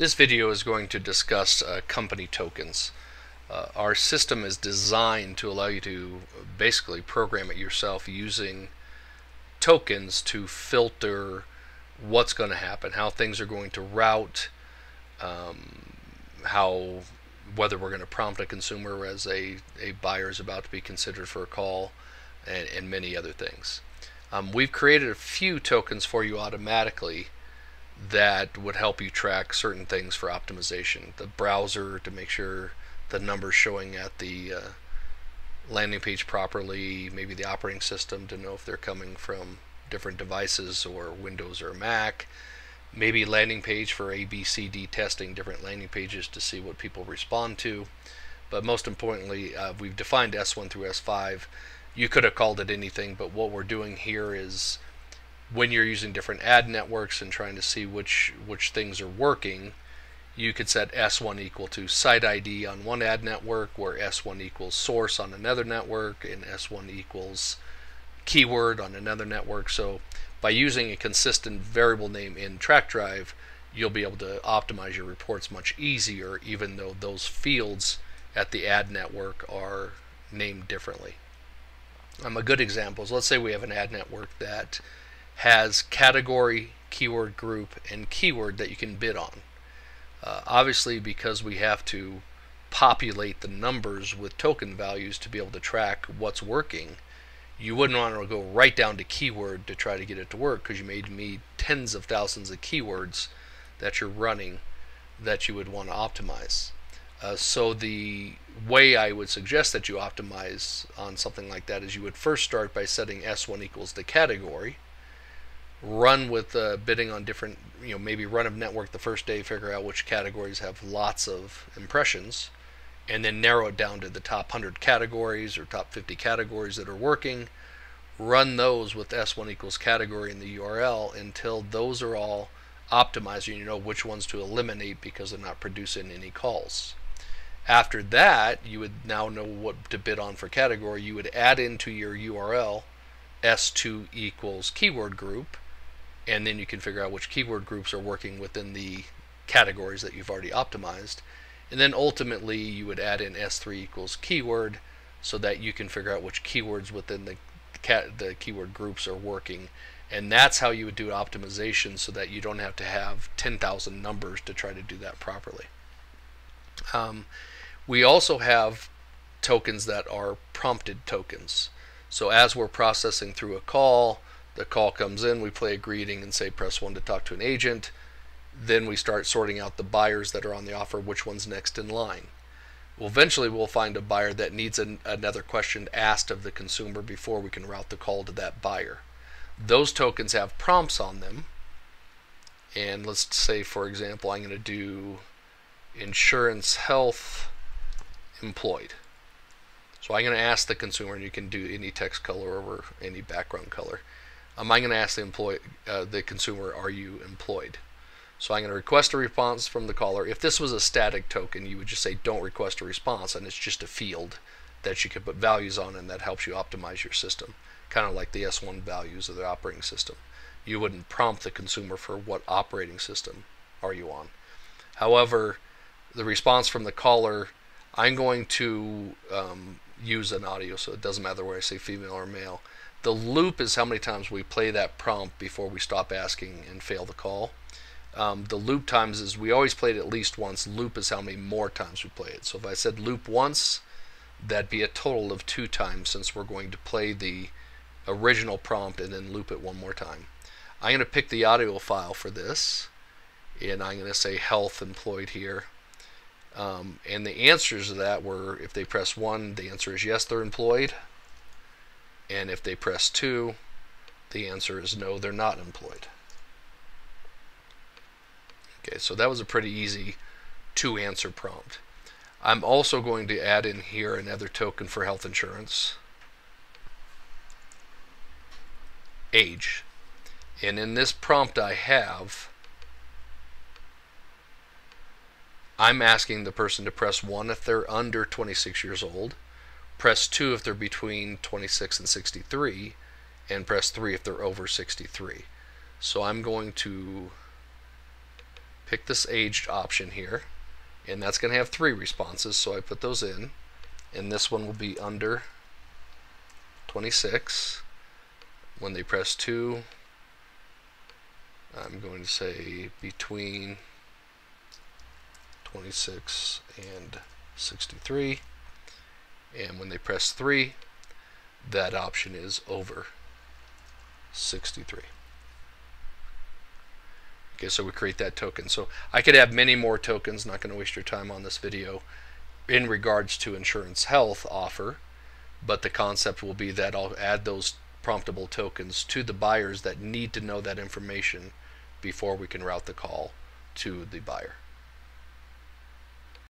This video is going to discuss company tokens. Our system is designed to allow you to basically program it yourself using tokens to filter what's going to happen, how things are going to route, how whether we're going to prompt a consumer as a buyer is about to be considered for a call, and many other things. We've created a few tokens for you automatically that would help you track certain things for optimization. The browser to make sure the numbers showing at the landing page properly, maybe the operating system to know if they're coming from different devices or Windows or Mac, maybe landing page for ABCD testing different landing pages to see what people respond to. But most importantly, we've defined S1 through S5. You could have called it anything, but what we're doing here is when you're using different ad networks and trying to see which things are working, you could set S1 equal to site ID on one ad network, where S1 equals source on another network, and S1 equals keyword on another network. So by using a consistent variable name in TrackDrive, you'll be able to optimize your reports much easier, even though those fields at the ad network are named differently. A good example is, let's say we have an ad network that has category, keyword group, and keyword that you can bid on. Obviously, because we have to populate the numbers with token values to be able to track what's working, you wouldn't want to go right down to keyword to try to get it to work, because you may need tens of thousands of keywords that you're running that you would want to optimize. So the way I would suggest that you optimize on something like that is you would first start by setting S1 equals the category, run with bidding on different, maybe run a network the first day, figure out which categories have lots of impressions, and then narrow it down to the top 100 categories or top 50 categories that are working. Run those with S1 equals category in the URL until those are all optimized and you know which ones to eliminate because they're not producing any calls. After that, you would now know what to bid on for category. You would add into your URL S2 equals keyword group, and then you can figure out which keyword groups are working within the categories that you've already optimized. And then ultimately you would add in S3 equals keyword so that you can figure out which keywords within the keyword groups are working. And that's how you would do optimization, so that you don't have to have 10,000 numbers to try to do that properly. We also have tokens that are prompted tokens. So as we're processing through a call, the call comes in, we play a greeting and say press 1 to talk to an agent. Then we start sorting out the buyers that are on the offer, which one's next in line. Well, eventually we'll find a buyer that needs another question asked of the consumer before we can route the call to that buyer. Those tokens have prompts on them. And let's say, for example, I'm going to do insurance, health, employed. So I'm going to ask the consumer, and you can do any text color over any background color. I'm going to ask the consumer, are you employed? So I'm going to request a response from the caller. If this was a static token, you would just say don't request a response, and it's just a field that you can put values on, and that helps you optimize your system, kind of like the S1 values of the operating system. You wouldn't prompt the consumer for what operating system are you on. However, the response from the caller, I'm going to use an audio, so it doesn't matter where I say female or male. The loop is how many times we play that prompt before we stop asking and fail the call. The loop times is we always play it at least once. Loop is how many more times we play it. So if I said loop once, that'd be a total of 2 times, since we're going to play the original prompt and then loop it one more time. I'm going to pick the audio file for this, and I'm going to say health employed here. And the answers to that were, if they press 1, the answer is yes, they're employed. And if they press 2, the answer is no, they're not employed. Okay, so that was a pretty easy 2-answer prompt. I'm also going to add in here another token for health insurance, age. And in this prompt I'm asking the person to press 1 if they're under 26 years old, press 2 if they're between 26 and 63, and press 3 if they're over 63. So I'm going to pick this aged option here, and that's going to have 3 responses, so I put those in, and this one will be under 26. When they press 2, I'm going to say between 26 and 63, and when they press 3, that option is over 63. Okay, so we create that token. So I could have many more tokens, not going to waste your time on this video, in regards to Insurance Health offer, but the concept will be that I'll add those promptable tokens to the buyers that need to know that information before we can route the call to the buyer.